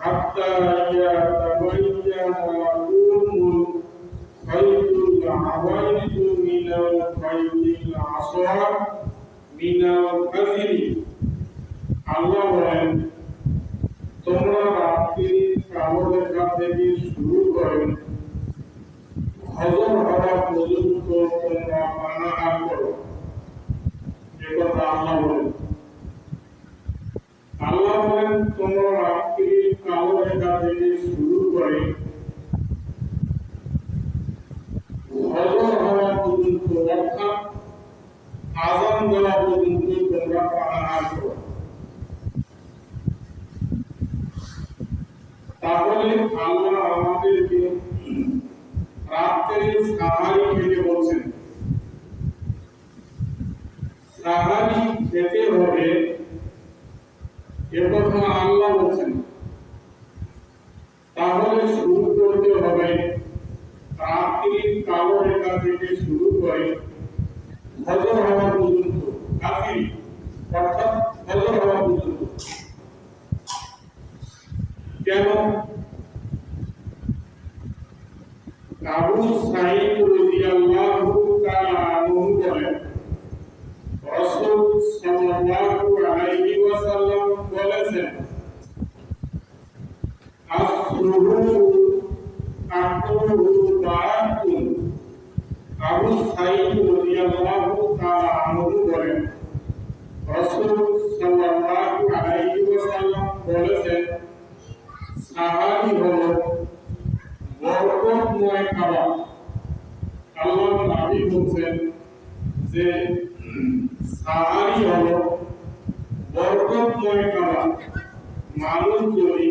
حتى يتبين لكم الخيط الأبيض من الخيط الأسود من الفجر আল্লাহ বলেন তোমরা রাত্রি কালো রেখা থেকে শুরু করে ফজর হওয়া পর্যন্ত তোমরা পানাহার করো। একথা আল্লাহ বলেন তোমরা রাত্রি কালো রেখা থেকে শুরু করে ফজর হওয়া পর্যন্ত অর্থাৎ আযান দেওয়া পর্যন্ত তোমরা পানাহার করো। তাহলে আল্লাহ আমাদেরকে রাত্রে সাহারি খেতে বলছেন। সাহারি খেতে হবে একথা আল্লাহ বলছেন। তাহলে শুরু করতে হবে রাত্রি কালো রেখা থেকে শুরু করে ফজর হওয়া পর্যন্ত, অর্থাৎ ফজর হওয়া পর্যন্ত। কেন? আবু সাঈদ রাদিয়াল্লাহু তাআলা আনহু বলেন রাসূল সাল্লাল্লাহু আলাইহি ওয়াসাল্লাম বলেছেন আসরুহু আকুহু বারাকুন। আবু সাঈদ রাদিয়াল্লাহু তাআলা আনহু বলেন রাসূল সাল্লাল্লাহু আলাইহি ওয়াসাল্লাম বলেছেন সাহারি হলো বরকতময় খাবার। আল্লাহর নবী বলেন যে সাহারি হলো বরকতময় খাবার। মানুষ যদি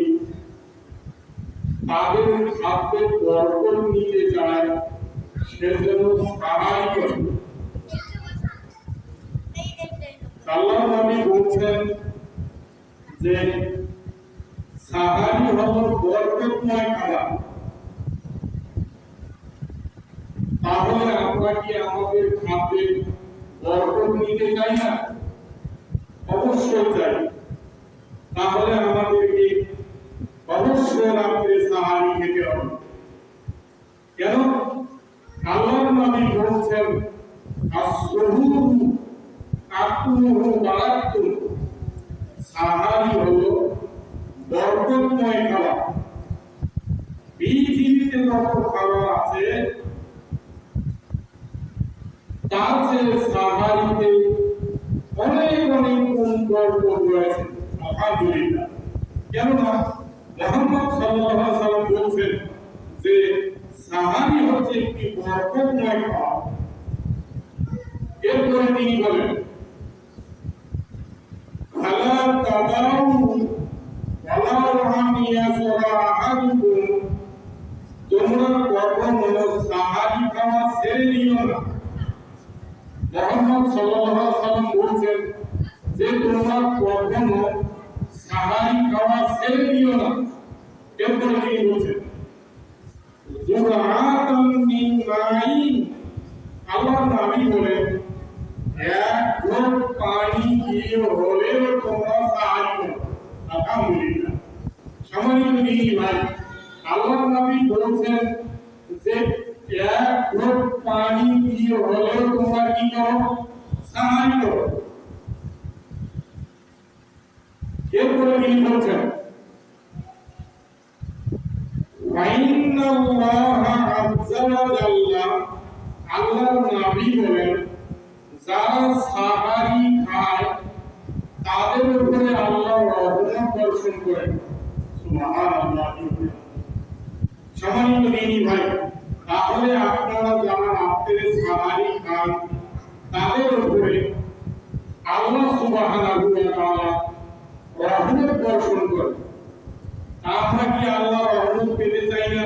তাদের খাদ্যে বরকত নিতে চায় সেজন্য সাহারি করে। আল্লাহর নবী বলেন যে সাহারি হলো বরকতময় খাবার। তাহলে আমরা কি আমাদের খাদ্যে বরকত নিতে চাই না? অবশ্যই চাই। তাহলে আমাদেরকে অবশ্যই রাত্রে সাহারি খেতে হবে। কেন? আল্লাহর নবী বলেছেন আসরুহু আকুহু বারাকুন। সাহারি হলো বরকতময় খাবার। পৃথিবীতে যত খাবার আছে তার চেয়ে সাহারিতে অনেক অনেক বরকত রয়েছে। আলহামদুলিল্লাহ। কেননা মুহাম্মদ সাল্লাল্লাহু আলাইহি ওয়াসাল্লাম বলেছেন যে সাহারি হচ্ছে একটি বরকতময় খাবার। এরপরে তিনি বলেন আলা তাদাউ তোমরা কখনো সাহারি খাওয়া ছেড়ে দিও না। মুহাম্মদ সাল্লাল্লাহু আলাইহি ওয়াসাল্লাম বলেছেন যে তোমরা কখনো সাহারি খাওয়া ছেড়ে দিও না। এরপরে তিনি বলেছেন জুরআতাম মিন মাইন। আল্লাহর নবী বলেন এক ঘট পানি দিয়ে হলেও তোমরা সাহারি করো। আলহামদুলিল্লাহ। সম্মানিত দিনী ভাই, আল্লাহর নবী বলেছেন যে এক ঘট পানি দিয়ে হলেও তোমরা কি করো? সাহারি করো। এরপরে তিনি বলছেন ফাইন্নাল্লাহা আযজা ওয়া জাল্লা। আল্লাহর নবী বলেন যারা সাহারি খায় তাদের উপরে আল্লাহ রহমত বর্ষণ করেন। সুবহানাল্লাহ। সম্মানিত দিনী ভাই, তাহলে আপনারা যারা রাত্রে সাহারি খান তাদের উপরে আল্লাহ সুবহানাহু ওয়া তাআলা রহমত বর্ষণ করেন। আমরা কি আল্লাহর রহমত পেতে চাই না?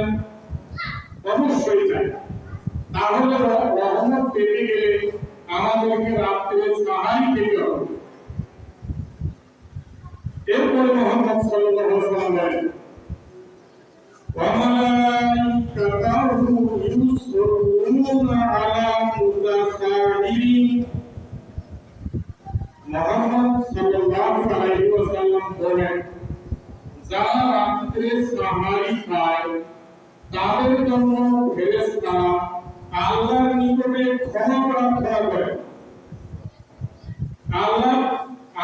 অবশ্যই চাই। তাহলে রহমত পেতে গেলে আমাদেরকে রাত্রে সাহারি খেতে হবে। এরপরে মুহাম্মদ সাল্লাল্লাহু আলাইহি ওয়াসাল্লাম বলেন ওয়া মালাইকাতুহু ইউসাল্লুনা আলা মুতাসাহিরিন। মুহাম্মদ সাল্লাল্লাহু আলাইহি ওয়াসাল্লাম বলেন যারা রাত্রে সাহারি খায় তাদের জন্য ফেরেশতারা আল্লাহর নিকটে ক্ষমা প্রার্থনা করে।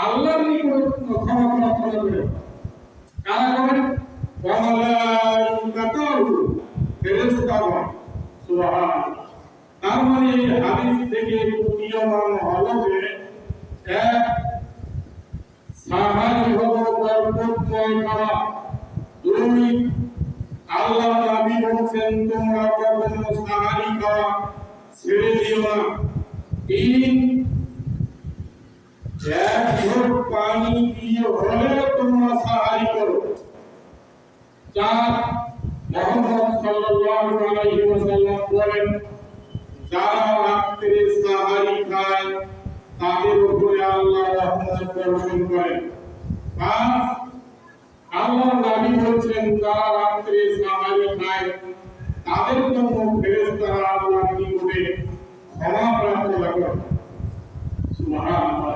আল্লাহর নিকটে ক্ষমা প্রার্থনা করে। কারা করেন? ওয়ালাইকাতুহু, ফেরেশতাগণ। সুবহানাল্লাহ। তার মানে এই হাদিস থেকে প্রতীয়মান হলো যে এক, সাহারি হলো বরকতময় খাবার। দুই, আল্লাহ নবী বলেছেন তোমরা কখনো সাহারি খাওয়া ছেড়ে দিও না। তিন, এক ঢোক পানি দিয়ে হলেও তোমরা সাহারি করো। চার, মুহাম্মদ সাল্লাল্লাহু আলাইহি ওয়াসাল্লাম বলেন যারা রাত্রে সাহারি খায় তাদের উপরে আল্লাহ রহমত বর্ষণ করেন। পাঁচ, আল্লাহ নবী বলেছেন যারা রাত্রে সাহারি খায় তাদের জন্য ফেরেশতারা আল্লাহর নিকটে ক্ষমা প্রার্থনা করে। সুবহানাল্লাহ।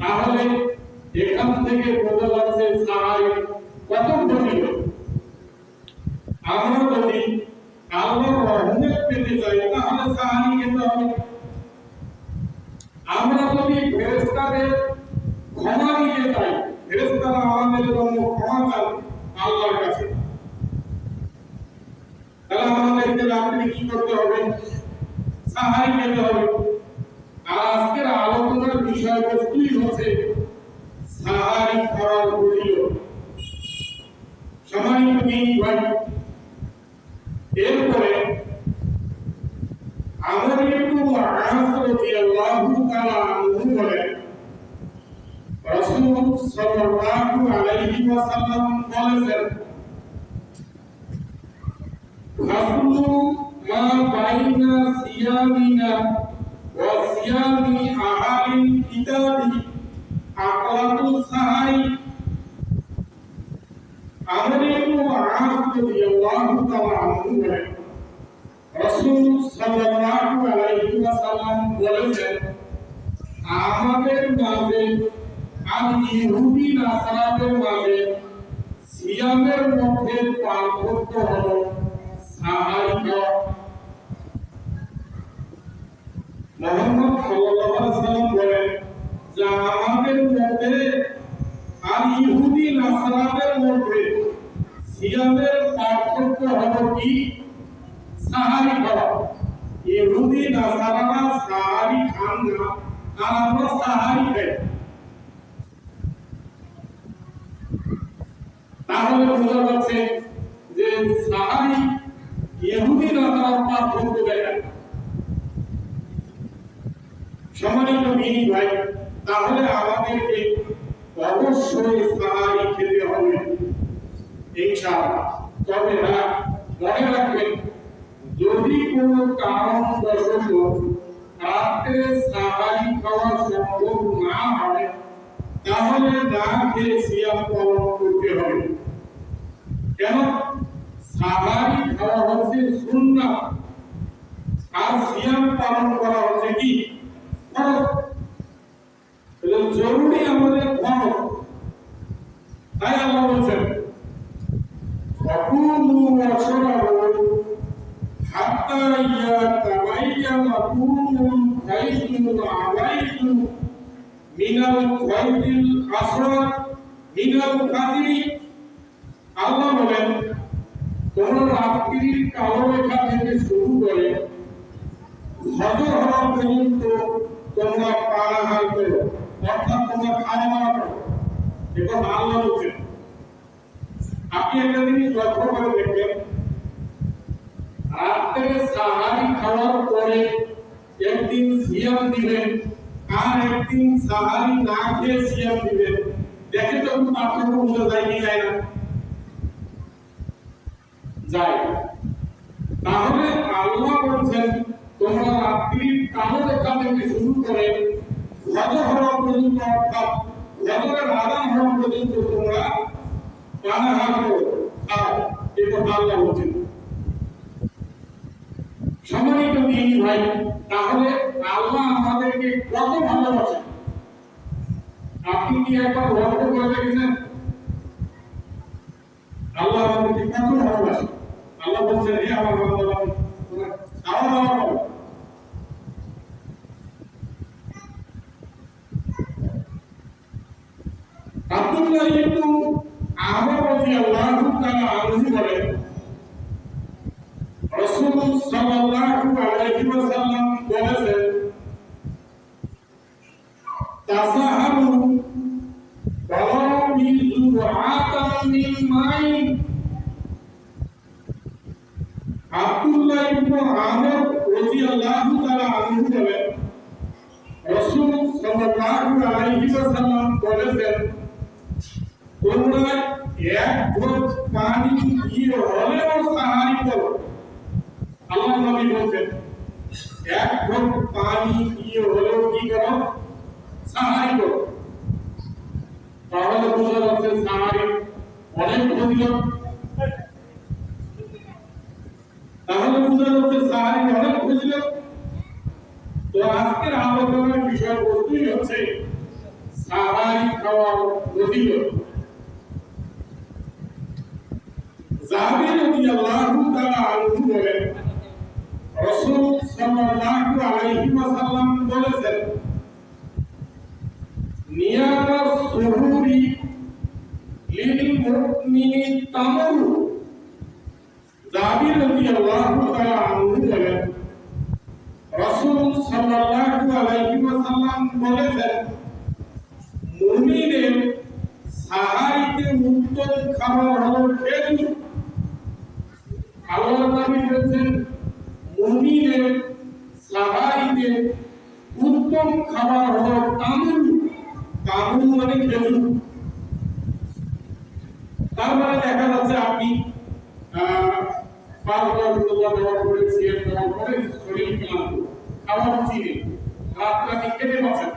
তাহলে এখান থেকে বোঝা যাচ্ছে সাহারি কত ফজিলত। আমরা যদি আল্লাহর রহমত পেতে চাই তাহলে সাহারি খেতে হবে। আমরা যদি ফেরেশতাদের ক্ষমা নিতে চাই, ফেরেশতারা আমাদের জন্য ক্ষমা চান আল্লাহর কাছে, তাহলে আমাদেরকে রাত্রে কি করতে হবে? সাহারি খেতে হবে। আর আজকের আলোচনার বিষয়বস্তুই হচ্ছে সাহারি খাওয়ার ফজিলত। সম্মানিত দিনী ভাই, এরপরে আমর ইবনে আস রাদিয়াল্লাহু তাআলা আনহু বলেন রাসূল সাল্লাল্লাহু আলাইহি ওয়াসাল্লাম বলেছেন ফাসলু মা বাইনা সিয়ামিনা ওয়া সিয়ামি আহালিল কিতাবি আকালাতু সাহারি। আমর ইবনে আস রাদিয়াল্লাহু তাআলা আনহু বলেন রাসূল সাল্লাল্লাহু আলাইহি ওয়াসাল্লাম বলেছেন আমাদের মাঝে আর ইহুদি নাসারাদের মাঝে সিয়ামের মধ্যে পার্থক্য হলো সাহারি খাওয়া। মুহাম্মদ সাল্লাল্লাহু আলাইহি ওয়াসাল্লাম বলেন যে আমাদের মধ্যে আর ইহুদি নাসারাদের মধ্যে সিয়ামের পার্থক্য হলো কি? সাহারি খাওয়া। ইহুদি নাসারারা সাহারি খান না আর আমরা সাহারি খাই। তাহলে বোঝা যাচ্ছে যে সাহারি ইহুদি নাসারার পার্থক্য দেখায়। সম্মানিত দিনী ভাই, তাহলে আমাদেরকে অবশ্যই সাহারি খেতে হবে ইনশাআল্লাহ। তবে হ্যাঁ, মনে রাখবেন যদি কোনো কারণবশত রাতে সাহারি খাওয়া সম্ভব না হয় তাহলে না খেয়ে সিয়াম পালন করতে হবে। কেন? সাহারি খাওয়া হচ্ছে সুন্নাহ আর সিয়াম পালন করা হচ্ছে কি? ফরজ। এটা জরুরি, আমাদের ফরজ। তাই আল্লাহ বলেন ফাকুলু ওয়াশরাবু হাত্তা ইয়াতাবায়্যানা লাকুমুল খাইতুল আবাইদু মিনাল খাইতিল আসওয়াদ মিনাল ফাজরি। আল্লাহ বলেন তোমরা রাত্রির কালো রেখা থেকে শুরু করে ফজর হওয়া পর্যন্ত তোমরা পানাহার করো, অর্থাৎ তোমরা খাওয়া দাওয়া করো। এটা আল্লাহ বলছেন। আপনি একটা জিনিস লক্ষ্য করে দেখবেন, রাত্রে সাহারি খাওয়ার পরে একদিন সিয়াম দিবেন আর একদিন সাহারি না খেয়ে সিয়াম দিবেন, দেখে তো পার্থক্য বোঝা যায় কি যায় না? যায়। তাহলে আল্লাহ বলছেন তোমরা রাত্রির কালো রেখা থেকে শুরু করে ফজর হওয়া পর্যন্ত, অর্থাৎ ফজরের আযান হওয়া পর্যন্ত তোমরা পানাহার করো, খাও। এটা আল্লাহ বলছেন। সম্মানিত দিনী ভাই, তাহলে আল্লাহ আমাদেরকে কত ভালোবাসেন আপনি কি একবার লক্ষ্য করে দেখেছেন? বলছেন হে আমার বান্দা তোমরা খাওয়া দাওয়া করো। আব্দুল্লাহ ইবনে আমর রাদিয়াল্লাহু তাআলা আনহু বলেন রাসূল সাল্লাল্লাহু আলাইহি ওয়াসাল্লাম বলেছেন তাসাহারু ওয়ালাউ বিজুআতাম মিন মাইন। আব্দুল্লাহ ইবনে আমর রাদিয়াল্লাহু তাআলা আনহু বলেন রাসূল সাল্লাল্লাহু আলাইহি ওয়াসাল্লাম বলেছেন তোমরা এক ঘট পানি দিয়ে হলেও সাহারি করো। আল্লাহর নবী বলেন এক ঘট পানি দিয়ে হলেও কি করো? সাহারি করো। তাহলে বোঝা যাচ্ছে সাহারি অনেক ফজিলত। তাহলে বোঝা যাচ্ছে সাহারি অনেক ফজিলত। তো আজকের আলোচনার বিষয়বস্তুই হচ্ছে সাহারি খাওয়ার ফজিলত। জাবির রাদিয়াল্লাহু তাআলা আনহু বলেন রাসূল সাল্লাল্লাহু আলাইহি ওয়াসাল্লাম বলেছেন নিয়ামাস সুহুরি লিল মুমিনি তামরু। জাবির রাদিয়াল্লাহু তাআলা আনহু বলেন রাসূল সাল্লাল্লাহু আলাইহি ওয়াসাল্লাম বলেছেন মুমিনের সাহারিতে উত্তম খাবার হলো খেজুর। আল্লাহর নবী বলেছেন মুমিনের সাহারিতে উত্তম খাবার হলো তামুল। তামুল মানে খেজুর। তার মানে দেখা যাচ্ছে আপনি পাঁচবার দেওয়ার পরে সিয়ার দেওয়ার পরে শরীর ক্লান্ত, খাবার চিনে রাত্রে আপনি খেতে পারছেন।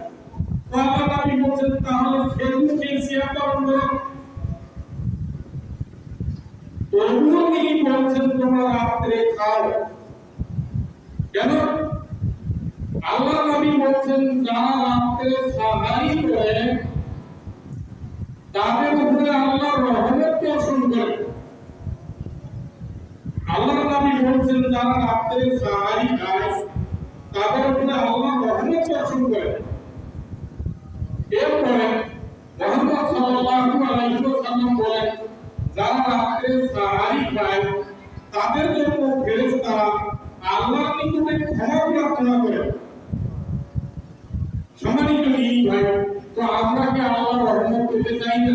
তো আল্লাহর নবী বলছেন তাহলে খেজুর খেয়ে সিয়ার পালন করো। তবুও তিনি বলছেন তোমরা রাত্রে খাও। কেন? আল্লাহর নবী বলছেন যারা রাত্রে সাহারি করে তাদের উপরে আল্লাহর রহমত বর্ষণ করে। আল্লাহর নবী বলছেন যারা রাত্রে সাহারি খায় তাদের উপরে আল্লাহর রহমত বর্ষণ করে। এরপরে মুহাম্মদ সাল্লাল্লাহু আলাইহি ওয়াসাল্লাম বলেন যারা রাত্রে সাহারি খায় তাদের জন্য ফেরেশতারা আল্লাহর নিকটে ক্ষমা প্রার্থনা করে। সম্মানিত দিনী ভাই, তো আমরা কি আল্লাহর রহমত পেতে চাই না?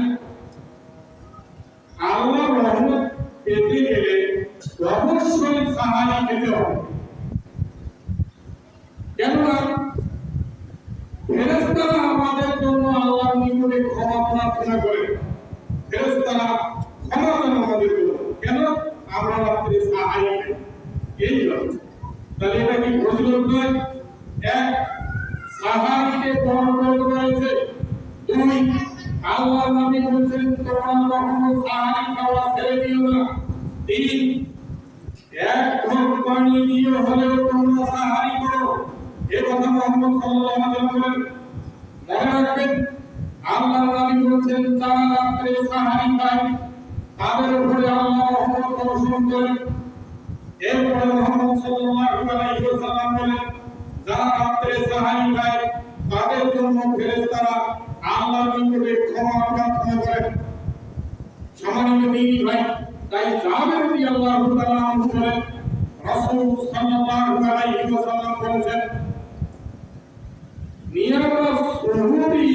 আল্লাহর রহমত পেতে গেলে অবশ্যই সাহারি খেতে হবে। কেননা ফেরেশতারা আমাদের জন্য আল্লাহর নিকটে ক্ষমা প্রার্থনা করে। ফেরেশতারা ক্ষমা চান আমাদের জন্য। কেন? আমরা রাত্রে সাহারি খাই। এই জন্য তাহলে এটা কি ফজিলত নয়? এক, সাহারিতে বরকত রয়েছে। দুই, আল্লাহর নবী বলেছেন তোমরা কখনো সাহারি খাওয়া ছেড়ে দিও না। তিন, এক ঘট পানি দিয়ে হলেও তোমরা সাহারি করো। এই কথা মুহাম্মদ সাল্লাল্লাহু আলাইহি ওয়াসাল্লাম বলেন। মনে রাখবেন আল্লাহর নবী বলেছেন যারা রাত্রে সাহারি খায় তাদের উপরে আল্লাহ রহমত বর্ষণ করেন। এরপরে মুহাম্মদ সাল্লাল্লাহু আলাইহি ওয়াসাল্লাম বলেন যারা রাত্রে সাহারি খায় তাদের জন্য ফেরেশতারা আল্লাহর নিকটে ক্ষমা প্রার্থনা করেন। সম্মানিত দিনী ভাই, তাই জাবের রাদিয়াল্লাহু তাআলা আনহু বলেন রাসূল সাল্লাল্লাহু আলাইহি ওয়াসাল্লাম বলেছেন নিয়ামাস সুহুরি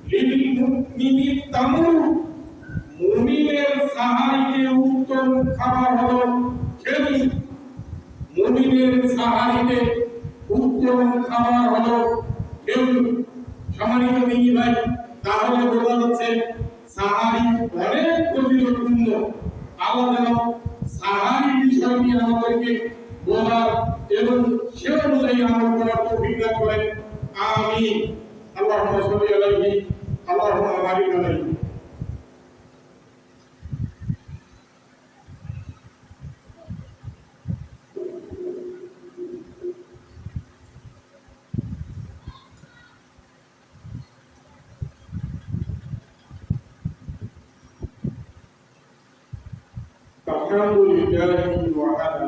লিল মুমিনি তামুর। মুমিনের সাহারিতে উত্তম খাবার হলো খেজুর। মুমিনের সাহারিতে উত্তম খাবার হলো খেজুর। সম্মানিত দিনী ভাই, তাহলে বোঝা যাচ্ছে সাহারি অনেক ফজিলতপূর্ণ। আল্লাহ যেন সাহারি বিষয়টি আমাদেরকে বোঝার এবং সে অনুযায়ী আমল করার তৌফিক দান করেন। আমিন। আল্লাহুম্মা সাল্লি আলাইহি আল্লাহুম্মা বারিক আলাইহি। আলহামদুলিল্লাহি ওয়াহদা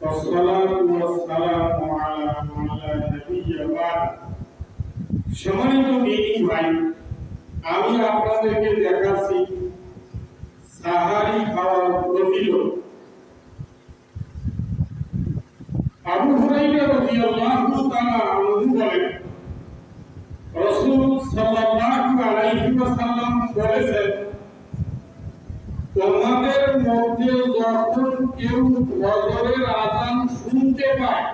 والصلاة والسلام على من لا نبي بعد। সম্মানিত দিনী ভাই, আমি আপনাদেরকে দেখাচ্ছি সাহারি খাওয়ার ফজিলত। আবু হুরায়রা রাদিয়াল্লাহু তাআলা আনহু বলেন, রাসূল সাল্লাল্লাহু আলাইহি ওয়াসাল্লাম বলেছেন, তোমাদের মধ্যে যখন কেউ ফজরের আযান শুনতে পায়,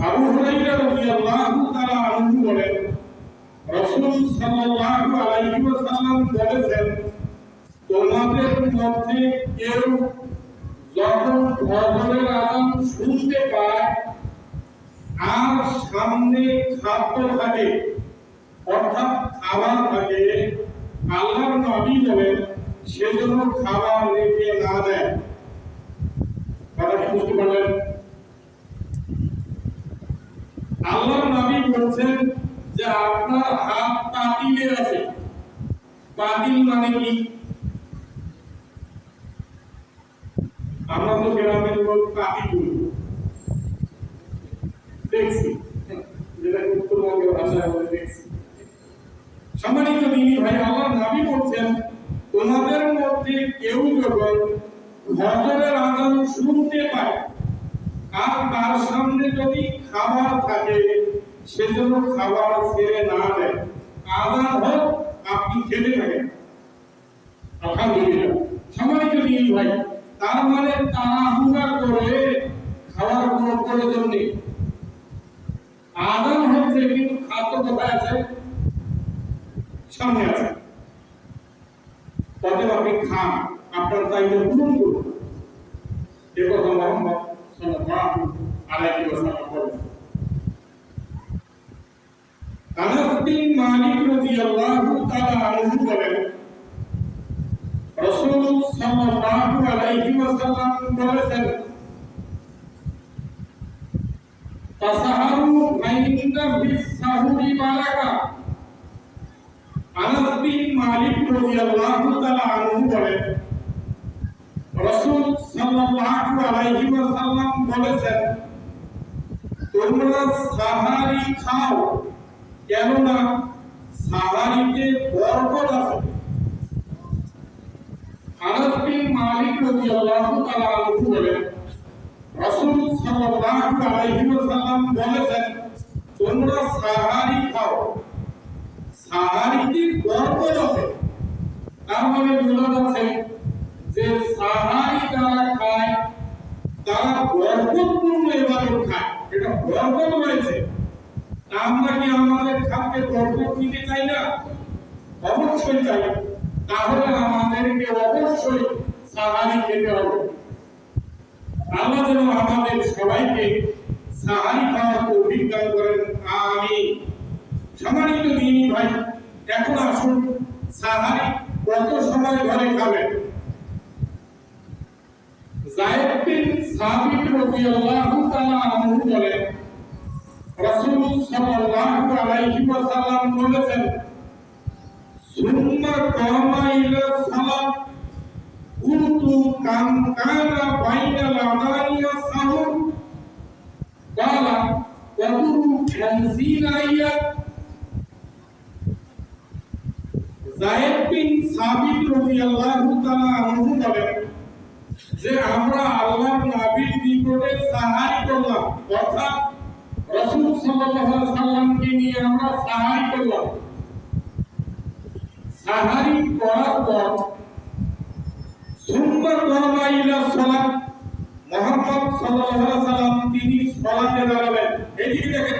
আবু হুরায়রা রাদিয়াল্লাহু তাআলা আনহু বলেন, রাসূল সাল্লাল্লাহু আলাইহি ওয়াসাল্লাম বলেছেন, তোমাদের মধ্যে কেউ যখন ফজরের আযান শুনতে পায় আর সামনে খাদ্য থাকে অর্থাৎ খাবার থাকে, আল্লাহর নবী বলেন সেজন্য খাবার রেখে না দেয়। কথা কি বুঝতে পারলেন? আল্লাহর নবী বলছেন যে আপনার হাত পাতিলে আছে। পাতিল মানে কি? আমরা তো গ্রামের লোক পাতিল বলি, দেখছি, যেটা উত্তরবঙ্গের ভাষায় বলে দেখছি। সম্মানিত দিনী ভাই, আল্লাহর নবী বলছেন, তোমাদের মধ্যে কেউ যখন ফজরের আযান শুনতে পায় আর তার সামনে যদি খাবার থাকে, সেজন্য খাবার ছেড়ে না দেয়। আযান হোক, আপনি খেতে থাকেন। আলহামদুলিল্লাহ। সম্মানিত দিনী ভাই, তার মানে তাড়াহুড়া করে খাওয়ার কোনো প্রয়োজন নেই। আযান হচ্ছে কিন্তু খাদ্য কোথায় আছে? সামনে আছে। তবে আপনি খান, আপনার চাহিদা পূরণ করুন। এ কথা মুহাম্মদ সাল্লাল্লাহু আলাইহি ওয়াসাল্লাম বলেন। আনাস বিন মালিক রাদিয়াল্লাহু তাআলা আনহু বলেন, রাসূল সাল্লাল্লাহু আলাইহি ওয়াসাল্লাম বলেছেন, তাসাহারু ফাইন্না ফিস সাহুরি বারাকা। আনাস বিন মালিক রাদিয়াল্লাহু তাআলা আনহু বলেন, রাসূল সাল্লাল্লাহু আলাইহি ওয়াসাল্লাম বলেছেন, তোমরা সাহারি খাও, কেননা সাহারিতে বরকত আছে। আনাস বিন মালিক রাদিয়াল্লাহু তাআলা আনহু বলেন, রাসূল সাল্লাল্লাহু আলাইহি ওয়াসাল্লাম বলেছেন, তোমরা সাহারি খাও, সাহারিতে বরকত আছে। তার মানে বোঝা যাচ্ছে যে সাহারি যারা খায় তারা বরকতপূর্ণ ইবাদত খায়, এটা বরকত রয়েছে। আমরা কি আমাদের খাদ্যে বরকত নিতে চাই না? অবশ্যই চাই। তাহলে আমাদেরকে অবশ্যই সাহারি খেতে হবে। আল্লাহ যেন আমাদের সবাইকে সাহারি খাওয়ার তৌফিক দান করেন, আমিন। সম্মানিত দিনী ভাই, এখন আসুন সাহারি কত সময় ধরে খাবেন। যায়েদ বিন সাবিত রাদিয়াল্লাহু তাআলা আনহু বলেন, রাসূল সাল্লাল্লাহু আলাইহি ওয়াসাল্লাম বলেছেন, সুম্মা কামা ইলা সালাত কুনতু কাম কানা বাইনাল আযানি ওয়াস সাহুর ক্বালা তাদুরু 50 আয়াত। যায়েদ বিন সাবিত রাদিয়াল্লাহু তাআলা আনহু বলেন যে আমরা আল্লাহর নবীর নিকটে সাহারি করলাম, অর্থাৎ রাসূল সাল্লাল্লাহু আলাইহি সাল্লামকে নিয়ে আমরা সাহারি করলাম। সাহারি করার পর সুম্মা কামা ইলা সালাত, মুহাম্মদ সাল্লাল্লাহু আলাইহি সাল্লাম তিনি সালাতে দাঁড়ালেন। এদিকে দেখেন,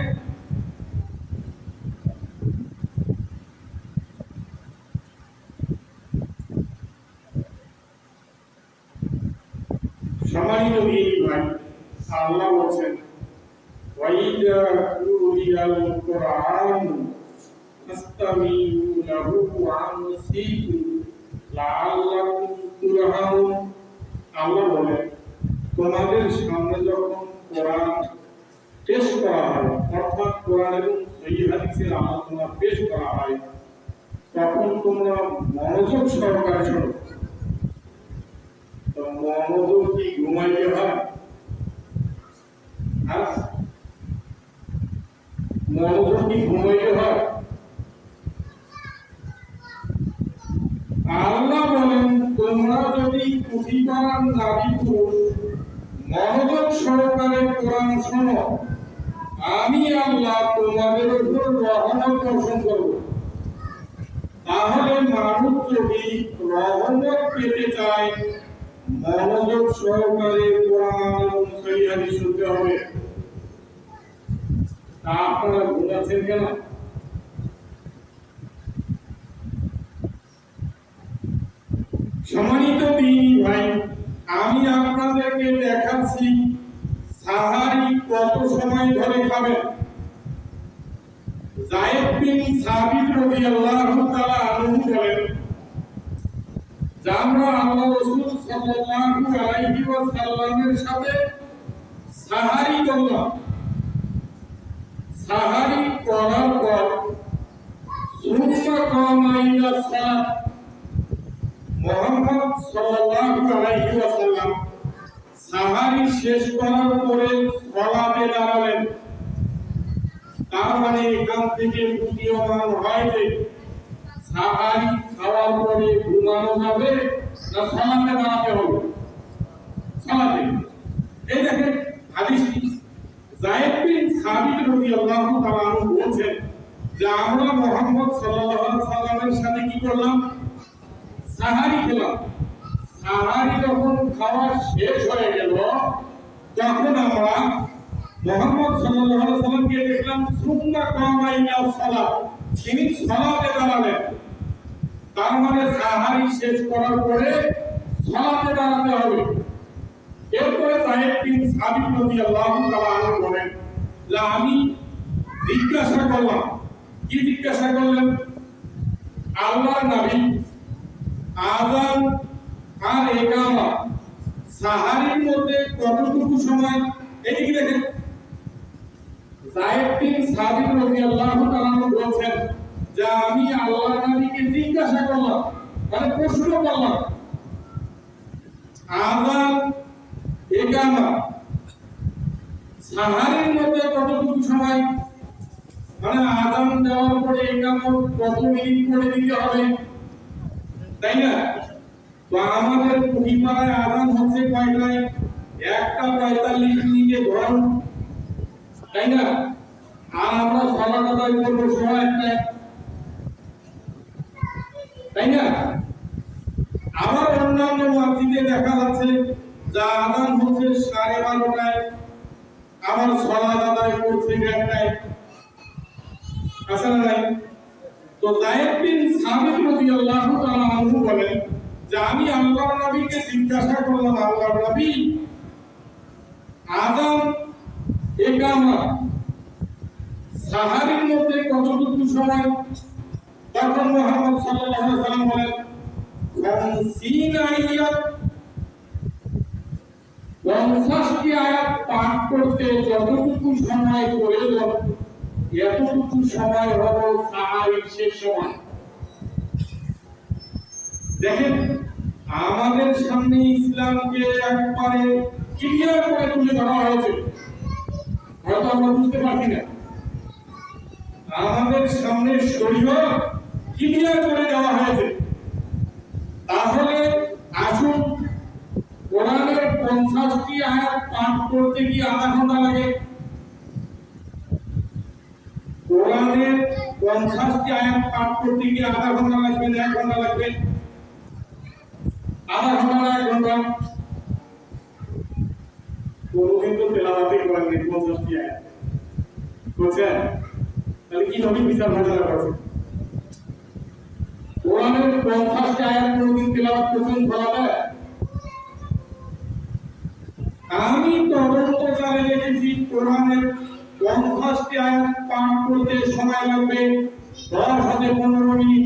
সম্মানিত দিনী ভাই, আল্লাহ বলেন, ওয়াইদা কুরিয়াল কুরআন ফাসতামিউ লাহু ওয়া আনসিতু লাআল্লাকুম তুরহামুন। আল্লাহ বলেন, তোমাদের সামনে যখন কোরআন পেশ করা হয়, অর্থাৎ কোরআন এবং সহিহ হাদিসের আলোচনা পেশ করা হয়, তখন তোমরা মনোযোগ সহকারে শোনো। তো মনোযোগ কি ঘুমাইতে হয়? মনোযোগ কি ঘুমাইতে হয়? আল্লাহ বলেন, তোমরা যদি কুঠিপাড়ার নারী পুরুষ মনোযোগ সহকারে কোরআন শোনো, আমি আল্লাহ তোমাদের উপর রহমত বর্ষণ করব। তাহলে মানুষ যদি রহমত পেতে চায়, মনোযোগ সহকারে কোরআন এবং সহিহ হাদিস শুনতে হবে। তা আপনারা ঘুমাচ্ছেন কেন? সম্মানিত দিনী ভাই, আমি আপনাদেরকে দেখাচ্ছি সাহারি কত সময় ধরে খাবেন। যায়েদ বিন সাবিত রাদিয়াল্লাহু তাআলা আনহু বলেন, যে আমরা আল্লাহ রাসূল সাল্লাল্লাহু আলাইহি ওয়াসাল্লামের সাথে সাহারি করলাম। সাহারি করার পর সুন্নাহ কামাইলা সালাত, মুহাম্মদ সাল্লাল্লাহু আলাইহি ওয়াসাল্লাম সাহারি শেষ করার পরে সালাতে দাঁড়ালেন। তার মানে এখান থেকে বুঝিয়মান হয় যে সাহারি খাওয়ার পরে ঘুমানো যাবে না সালাতে দাঁড়াতে হবে? সালাতে। এই দেখেন হাদিসটি যায়েদ বিন সাবিত রাদিয়াল্লাহু তাআলা আনহু বলেন যে আমরা মুহাম্মদ সাল্লাল্লাহু আলাইহি ওয়াসাল্লামের সাথে কি করলাম? সাহারি খেলাম। সাহারি যখন খাওয়া শেষ হয়ে গেল, তখন আমরা মুহাম্মদ সাল্লাল্লাহু আলাইহি ওয়াসাল্লামকে দেখলাম সুন্নাহ কামাইলা সালাত, তিনি সালাতে দাঁড়ালেন। তার মানে সাহারি শেষ করার পরে সালাতে দাঁড়াতে হবে। এরপরে যায়েদ বিন সাবিত রাদিয়াল্লাহু তাআলা আনহু বলেন যে আমি জিজ্ঞাসা করলাম। কি জিজ্ঞাসা করলেন? আল্লাহর নবী আযান আর ইকামা সাহারির মধ্যে কতটুকু সময়? এদিকে দেখেন, যায়েদ বিন সাবিত রাদিয়াল্লাহু তাআলা বলেন যে আমি আল্লাহর নবীকে জিজ্ঞাসা করলাম, মানে প্রশ্ন করলাম, আযান ইকামা সাহারির মধ্যে কতটুকু সময়? মানে আযান দেওয়ার পরে ইকামত কত মিনিট করে দিতে হবে, তাই না? তো আমাদের কুঠিপাড়ায় আযান হচ্ছে কয়টায়? 1:45 ধরুন, তাই না? আর আমরা সালাত আদায় করবো সময় একটা, তাই না? আবার অন্যান্য মসজিদে দেখা যাচ্ছে যে আযান হচ্ছে 12:30টায়, আবার সালাত আদায় করছে 1টায়। আসলে নাই। তো যায়েদ বিন সাবিত রাদিয়াল্লাহু তাআলা আনহু বলেন যে আমি আল্লাহর নবীকে জিজ্ঞাসা করলাম, আল্লাহর নবী আযান ইকামা সাহারির মধ্যে কতটুকু সময়? তখন মুহাম্মদ সাল্লাল্লাহু আলাইহি ওয়াসাল্লাম বলেন 50 আয়াত, 50টি আয়াত পাঠ করতে যতটুকু সময় প্রয়োজন, এতটুকু সময় হলো সাহারির শেষ সময়। দেখেন, আমাদের সামনে ইসলামকে একবারে ক্লিয়ার করে তুলে ধরা হয়েছে, হয়তো আমরা বুঝতে পারছি না। আমাদের সামনে শরীয়ত ক্লিয়ার করে দেওয়া হয়েছে। তাহলে আসুন, কোরআনের 50টি আয়াত পাঠ করতে কি আধা ঘন্টা লাগে? কোরআনের 50টি আয়াত পাঠ করতে কি আধা ঘন্টা লাগবে না 1 ঘন্টা লাগবে? আধা ঘন্টা না 1 ঘন্টা? কোনদিন তো তেলাওয়াতই করেন নি 50টি আয়াত, বুঝছেন? তাহলে কি নবী বিচার ভাজা করছে? কোরআনের 50টি আয়াত কোনদিন তেলাওয়াত করছেন সালাতে? আমি তদন্ত করে দেখেছি কোরআনের 50টি আয়াত পাঠ করতে সময় লাগবে 10 থেকে 15 মিনিট।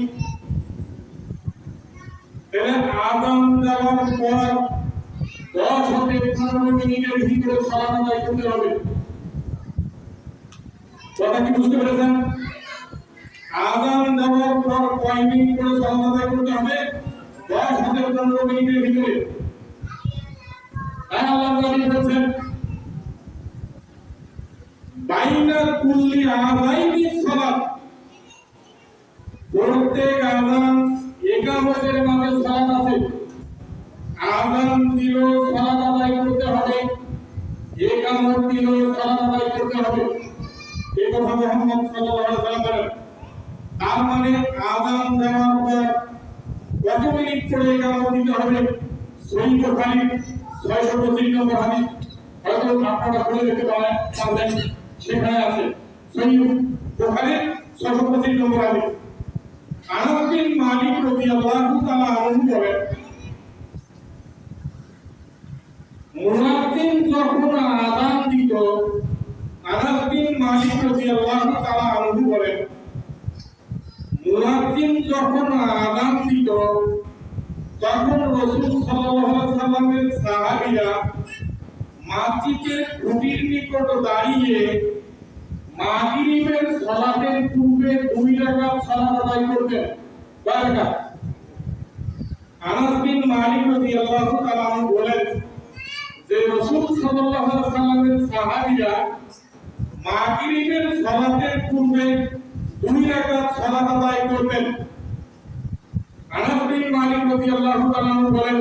তাহলে আযান দেওয়ার পর 10 থেকে 15 মিনিটের ভিতরে সালাত আদায় করতে হবে। কথা কি বুঝতে পেরেছেন? আযান দেওয়ার পর কয় মিনিট করে সালাত আদায় করতে হবে? 10 থেকে 15 মিনিটের ভিতরে। তাই আল্লাহ নবী বলেন বাইনা কুল্লি আযাইনি সালাত, প্রত্যেক আযান ইকামতের মাঝে সালাত আছে। আযান দিল সালাত আদায় করতে হবে, ইকামত দিল সালাত আদায় করতে হবে। এই কথা মুহাম্মদ সাল্লাল্লাহু আলাইহি ওয়াসাল্লাম বলেন। তার মানে আযান দেওয়ার পর কত মিনিট পরে ইকামত দিতে হবে? সহিহ বুখারী 625 নম্বর হাদিস, হয়তো আপনারা পড়ে দেখতে পারবেন, সেখানে আছে সহিহ বুখারী 625 নম্বর হাদিস। আনাস বিন মালিক রাদিয়াল্লাহু তাআলা আনহু বলেন, মুয়াজ্জিন যখন আযান দিত, আনাস বিন মালিক রাদিয়াল্লাহু তাআলা আনহু বলেন, মুয়াজ্জিন যখন আযান দিত তখন রাসূল সাল্লাল্লাহু আলাইহি ওয়াসাল্লামের সাহাবীরা মসজিদের খুঁটির নিকট দাঁড়িয়ে মাগরিবের সালাতের পূর্বে 2 রাকাত সালাত আদায় করতেন। কয় রাকাত? আনাস বিন মালিক রাদিয়াল্লাহু তাআলা আনহু বলেন যে রাসূল সাল্লাল্লাহু আলাইহি ওয়াসাল্লামের সাহাবীরা মাগরিবের সালাতের পূর্বে 2 রাকাত সালাত আদায় করতেন। আনাস বিন মালিক রাদিয়াল্লাহু তাআলা আনহু বলেন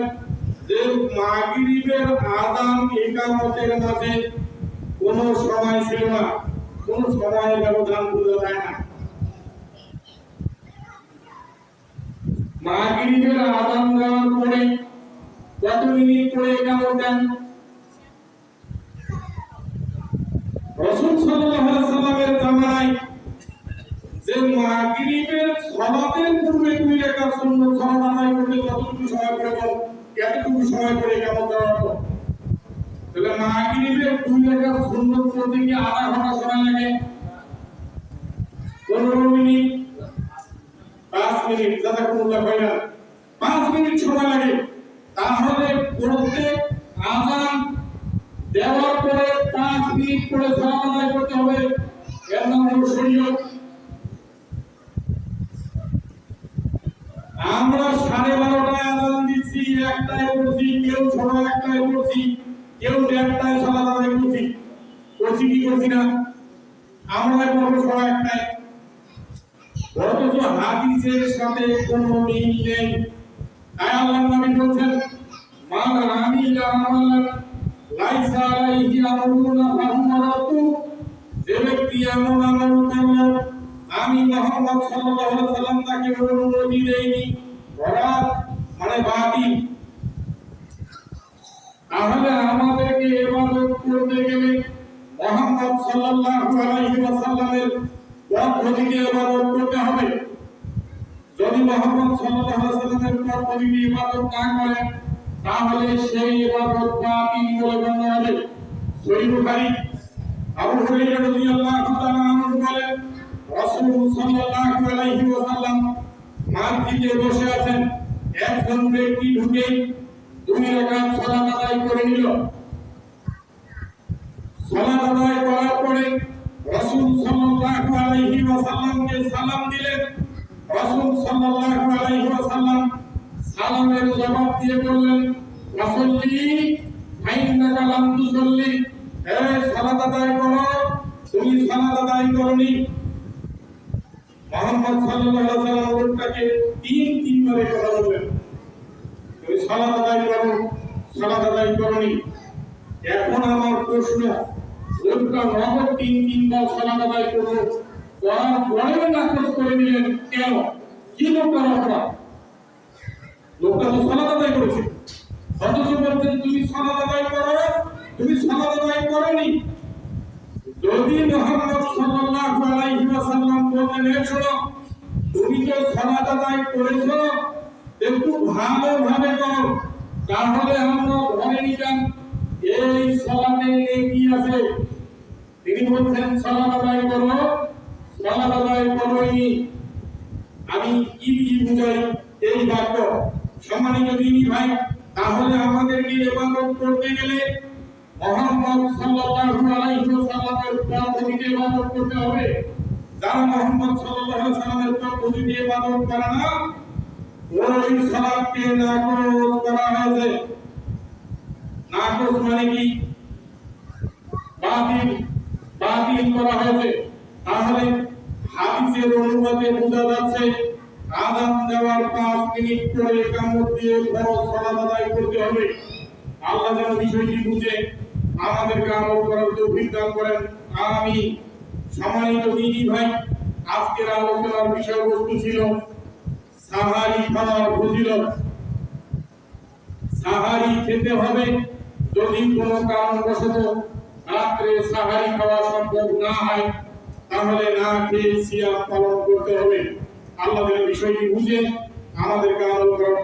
যে মাগরিবের আযান ইকামতের মাঝে কোনো সময় ছিল না, কোনো সময়ের ব্যবধান বোঝা যায় না। মাগরিবের আযান দেওয়ার পরে কত মিনিট পরে ইকামত দেন? রাসূল সাল্লাল্লাহু আলাইহি ওয়াসাল্লামের জামানায় যে মাগরিবের সালাতের পূর্বে 2 রাকাত সুন্নাত সালাত আদায় করতে যতটুকু সময় প্রয়োজন, এতটুকু সময় পরে ইকামত দেওয়া হতো। তাহলে মাগরিবের 2 রাকাত সুন্নাত পড়তে কি আধা ঘন্টা সময় লাগে? 15 মিনিট, 5 মিনিট, জাযাকুমুল্লাহ খাইরান, 5 মিনিট সময় লাগে। তাহলে প্রত্যেক আযান দেওয়ার পরে 5 মিনিট পরে সালাত আদায় করতে হবে, এর নাম হলো শরীয়ত। আমরা 12:30টায় আযান দিচ্ছি, 1টায় পড়ছি, কেউ 1টায় পড়ছি, কেউ 1টায় সালাত আদায় করছি। করছি কি করছি না? আমরা পড়ব 1টায়, অথচ হাদিসের সাথে কোনো মিল নেই। তাই আল্লাহর নবী বলেন, মান আমিলা আমালান লাইসা আলাইহি আমরুনা ফাহুয়া রাদ্দু, যে ব্যক্তি এমন আমল করলো আমি মুহাম্মদ সাল্লাল্লাহু আলাইহি ওয়াসাল্লাম তাকে অনুমতি দেইনি, বরাত মানে বাতিল। তাহলে আমাদেরকে ইবাদত করতে গেলে মুহাম্মদ সাল্লাল্লাহু আলাইহি ওয়াসাল্লামের পদ্ধতিতে ইবাদত করতে হবে। যদি মুহাম্মদ সাল্লাল্লাহু আলাইহি ওয়াসাল্লামের পদ্ধতিতে ইবাদত না করেন তাহলে সেই ইবাদত বাতিল বলে গণ্য হবে। সহিহ বুখারী আবু হুরায়রা রাদিয়াল্লাহু তাআলা আনহু বলেন, রাসূল সাল্লাল্লাহু আলাইহি ওয়াসাল্লাম মসজিদে বসে আছেন, একজন ব্যক্তি ঢুকে 2 রাকাত সালাত আদায় করে নিল। সালাত আদায় করার পরে রাসূল সাল্লাল্লাহু আলাইহি ওয়াসাল্লামকে সালাম দিলেন। রাসূল সাল্লাল্লাহু আলাইহি ওয়াসাল্লাম সালামের জবাব দিয়ে বললেন, ওয়াসাল্লি ফাইন্নাকা লাম তুসাল্লি, হে সালাত আদায় করো, তুমি সালাত আদায় করনি। মুহাম্মদ সাল্লাল্লাহু আলাইহি ওয়াসাল্লাম ওটাকে 3 বারে কথা বললেন, তুমি সালাত আদায় করো, সালাত আদায় করনি। এখন আমার প্রশ্ন, লোকটা নগদ 3 বার সালাত আদায় করলো, করার পরেও নাকচ করে দিলেন কেন? কি লোকটার অপরাধ? লোকটা তো সালাত আদায় করেছে, অথচ বলছেন তুমি সালাত আদায় করো, তুমি সালাত আদায় করনি। যদি মুহাম্মদ সাল্লাল্লাহু আলাইহি ওয়াসাল্লাম বলেন, শোনো তুমি তো সালাত আদায় করেছো, একটু ভালোভাবে করো, তাহলে আমরা ধরে নিতাম এই সালাতে নেকি আছে। তিনি বলছেন সালাত আদায় করো, সালাত আদায় করোনি। আমি কি বুঝাই এই বাক্য? সম্মানিত দিনী ভাই, তাহলে আমাদেরকে ইবাদত করতে গেলে মুহাম্মদ সাল্লাল্লাহু আলাইহি ওয়াসাল্লামের পদ্ধতিতে ইবাদত করতে হবে। যারা মুহাম্মদ সাল্লাল্লাহু আলাইহি সাল্লামের পদ্ধতিতে ইবাদত করে না, ওই সালাতকে নাকচ করা হয়েছে। নাকচ মানে কি? বাতিল করা হয়েছে। তাহলে হাদিসের অনুবাদে বোঝা যাচ্ছে আযান দেওয়ার 5 মিনিট পরে ইকামত দিয়ে ফরজ সালাত আদায় করতে হবে। আল্লাহ যেন বিষয়টি বুঝে আমাদেরকে আমল করার তৌফিক দান করেন। আমিন। সম্মানিত দিনী ভাই, আজকের আলোচনার বিষয়বস্তু ছিল সাহারি খাওয়ার ফজিলত। সাহারি খেতে হবে যদি কোনো কারণবশত রাত্রে সাহারি খাওয়া সম্ভব না হয়, তাহলে না খেয়ে সিয়াম পালন করতে হবে। আল্লাহ যেন বিষয়টি বুঝে আমাদেরকে আমল করার